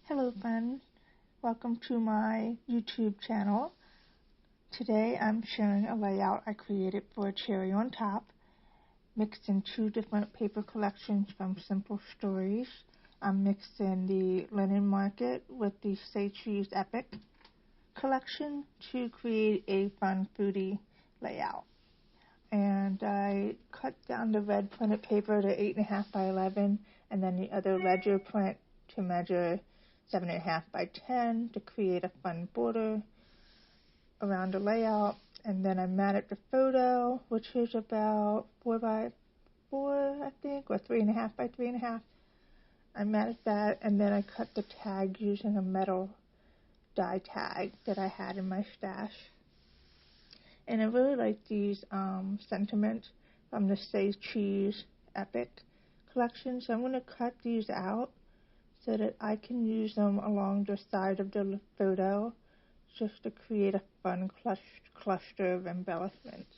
Hello friends, welcome to my YouTube channel. Today I'm sharing a layout I created for a cherry on top, mixed in two different paper collections from Simple Stories. I'm mixed in the Linen Market with the Say Cheese Epic collection to create a fun foodie layout. And I cut down the red printed paper to 8.5 by 11 and then the other ledger print to measure 7.5 by 10 to create a fun border around the layout. And then I matted the photo, which is about 4 by 4, I think, or 3.5 by 3.5. I matted that, and then I cut the tag using a metal die tag that I had in my stash. And I really like these sentiments from the Say Cheese Epic collection, so I'm going to cut these out so that I can use them along the side of the photo just to create a fun cluster of embellishments.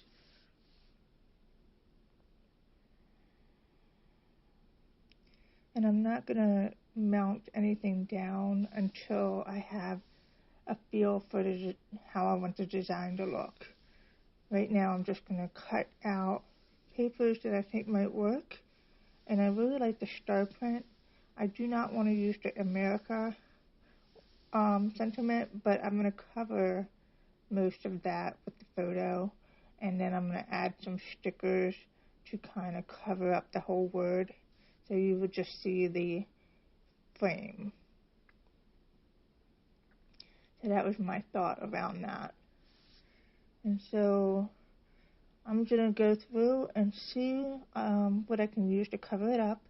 And I'm not going to mount anything down until I have a feel for how I want the design to look. Right now I'm just going to cut out papers that I think might work. And I really like the star print. I do not want to use the America sentiment, but I'm going to cover most of that with the photo, and then I'm going to add some stickers to kind of cover up the whole word, so you would just see the frame. So that was my thought around that. And so I'm going to go through and see what I can use to cover it up.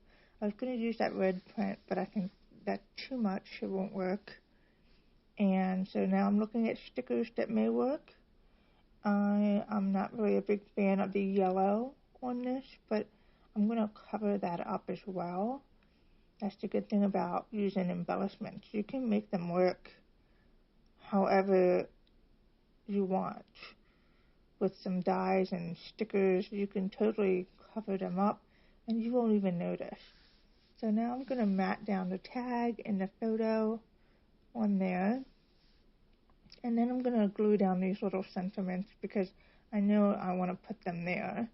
I was going to use that red print, but I think that's too much, it won't work. And so now I'm looking at stickers that may work. I'm not really a big fan of the yellow on this, but I'm going to cover that up as well. That's the good thing about using embellishments. You can make them work however you want. With some dyes and stickers, you can totally cover them up and you won't even notice. So now I'm going to mat down the tag and the photo on there. And then I'm going to glue down these little sentiments because I know I want to put them there.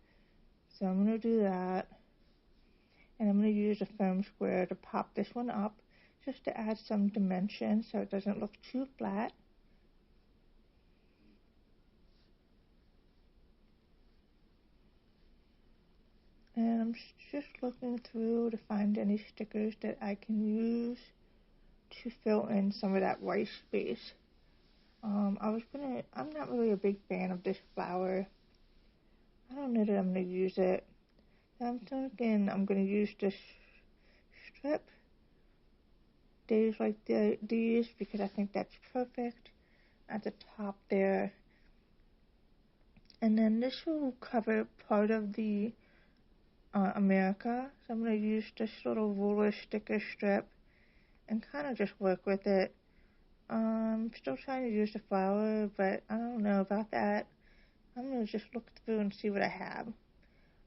So I'm going to do that. And I'm going to use a foam square to pop this one up just to add some dimension so it doesn't look too flat. And I'm just looking through to find any stickers that I can use to fill in some of that white space. I'm not really a big fan of this flower. I don't know that I'm going to use it. I'm thinking I'm going to use this strip days like these because I think that's perfect at the top there. And then this will cover part of the America. So I'm going to use this little ruler sticker strip and kind of just work with it. I'm still trying to use the flower, but I don't know about that. I'm going to just look through and see what I have.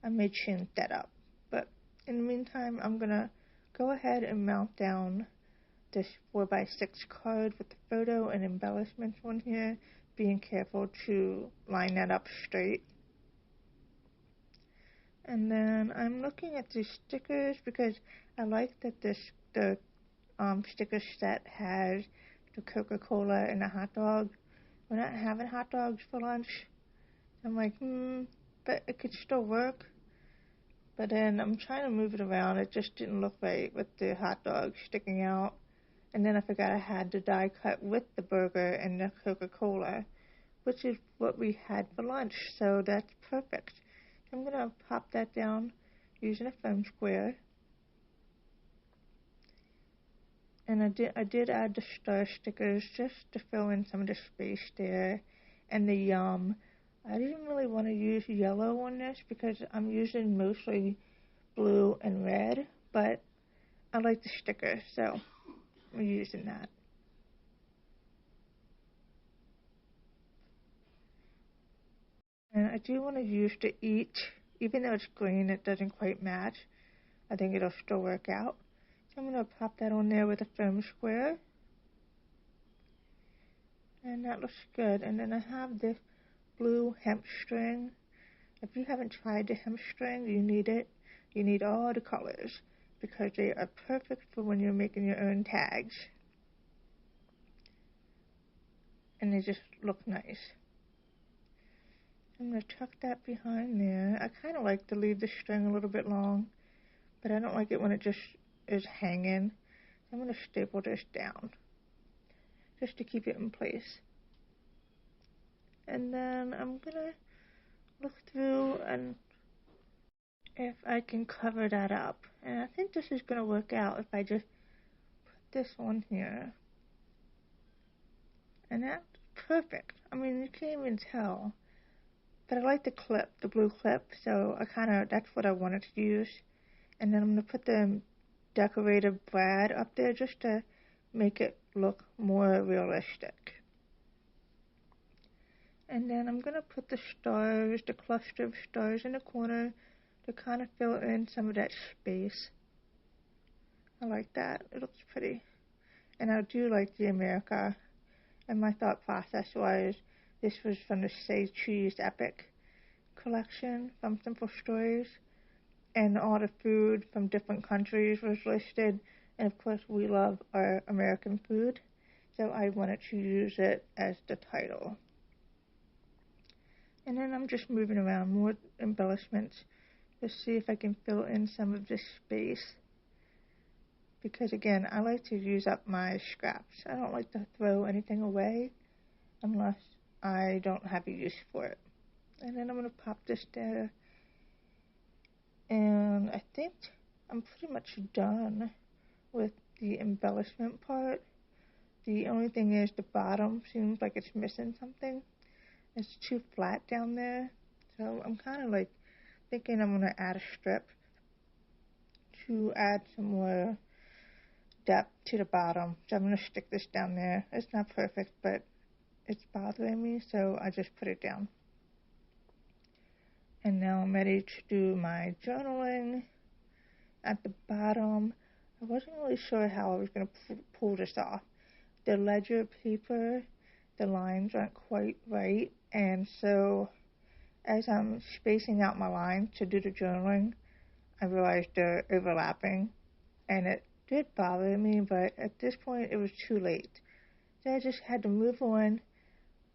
I may change that up. But in the meantime, I'm going to go ahead and mount down this 4x6 card with the photo and embellishments on here, being careful to line that up straight. And then I'm looking at these stickers because I like that the sticker set has the Coca-Cola and the hot dog. We're not having hot dogs for lunch. I'm like, but it could still work. But then I'm trying to move it around. It just didn't look right with the hot dog sticking out. And then I forgot I had the die cut with the burger and the Coca-Cola, which is what we had for lunch. So that's perfect. I'm going to pop that down using a foam square. And I did add the star stickers just to fill in some of the space there. And the yum. I didn't really want to use yellow on this because I'm using mostly blue and red, but I like the sticker, so I'm using that. And I do want to use the eat, even though it's green, it doesn't quite match. I think it'll still work out. So I'm going to pop that on there with a foam square. And that looks good. And then I have this blue hemp string. If you haven't tried the hemp string, you need it. You need all the colors because they are perfect for when you're making your own tags. And they just look nice. I'm going to tuck that behind there. I kind of like to leave the string a little bit long, but I don't like it when it just is hanging. I'm going to staple this down just to keep it in place. And then I'm going to look through and if I can cover that up. And I think this is going to work out if I just put this on here. And that's perfect. I mean, you can't even tell. But I like the clip, the blue clip, so that's what I wanted to use. And then I'm going to put the decorative brad up there just to make it look more realistic. And then I'm going to put the stars, the cluster of stars in the corner to kind of fill in some of that space. I like that. It looks pretty. And I do like the America. And my thought process was this was from the Say Cheese Epic collection from Simple Stories. And all the food from different countries was listed. And of course, we love our American food. So I wanted to use it as the title. And then I'm just moving around more embellishments to see if I can fill in some of this space. Because again, I like to use up my scraps. I don't like to throw anything away unless I don't have a use for it. And then I'm going to pop this there. And I think I'm pretty much done with the embellishment part. The only thing is the bottom seems like it's missing something. It's too flat down there. So I'm kind of like thinking I'm going to add a strip to add some more depth to the bottom. So I'm going to stick this down there. It's not perfect, but it's bothering me, so I just put it down. And now I'm ready to do my journaling. At the bottom, I wasn't really sure how I was going to pull this off. The ledger paper, the lines aren't quite right, and so as I'm spacing out my lines to do the journaling, I realized they're overlapping, and it did bother me, but at this point it was too late. So I just had to move on,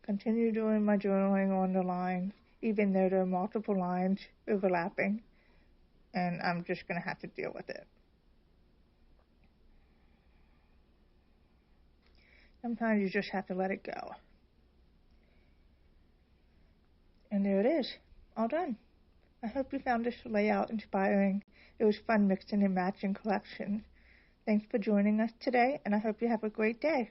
continue doing my journaling on the lines, even though there are multiple lines overlapping, and I'm just going to have to deal with it. Sometimes you just have to let it go. And there it is, all done. I hope you found this layout inspiring. It was fun mixing and matching collections. Thanks for joining us today, and I hope you have a great day.